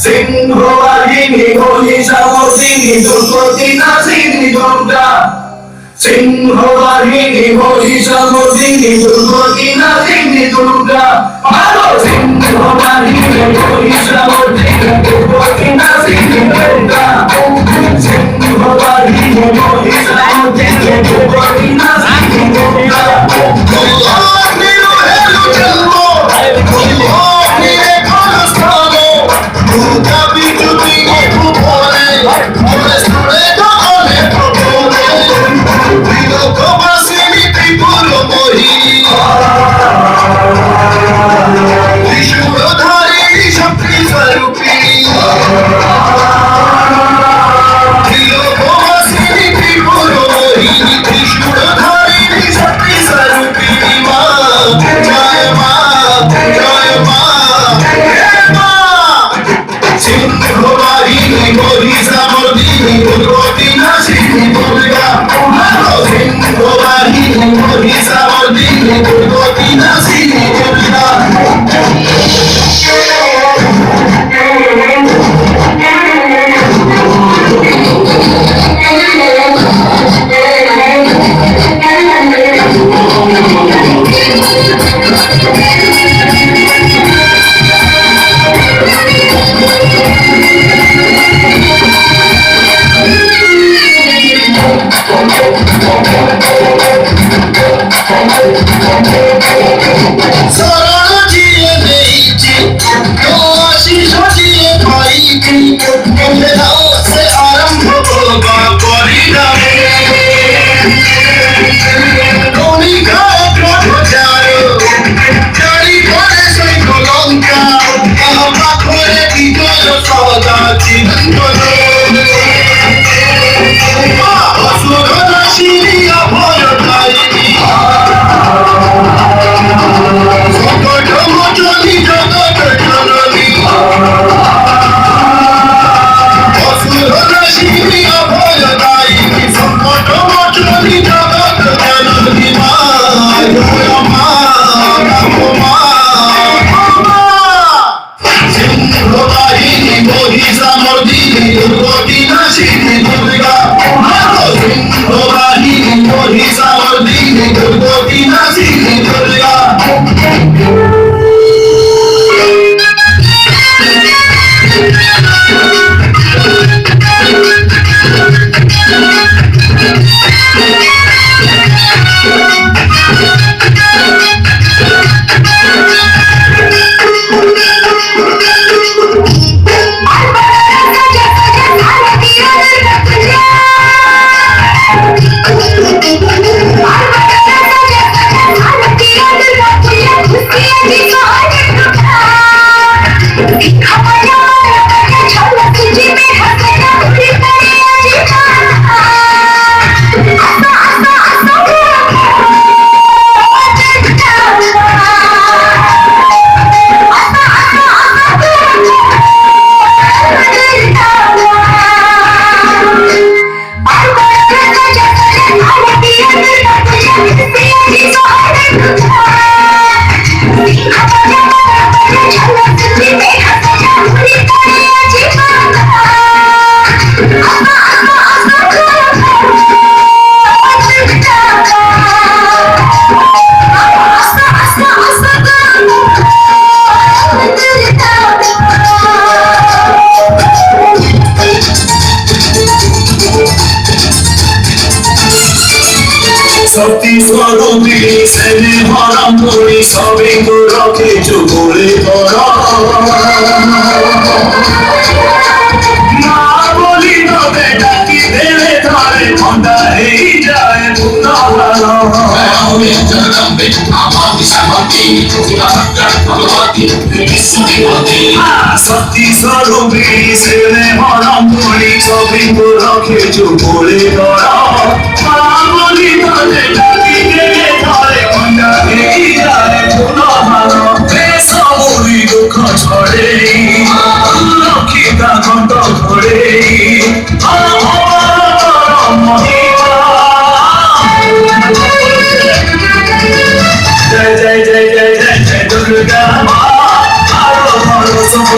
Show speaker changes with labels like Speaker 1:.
Speaker 1: Singhwahini Mohishamordini Durgoti Nasini Durga Singhwahini Mohishamordini Durgoti Nasini Durga Halo Singhwahini Mohishamordini Durgoti Nasini Durga Singhwahini Mohishamordini Durgoti Nasini Durga
Speaker 2: Sakti Swarupini Sene Haram Puri Sabi Gura Kechu Bole Kora Na boli to beta ki dele thare thanda hei jaye
Speaker 1: পুনভালো
Speaker 2: সত্যি স্বরূপী ছেলে মরম মরি ছবি রক্ষে চুপড়ে ধরা
Speaker 1: মামনি ধরে ডালিকে ধরে মন্ডা এই জানে পুনভালো
Speaker 2: সমরি দুঃখ ছড়ে
Speaker 1: লক্ষ্মীটা ঘন্ট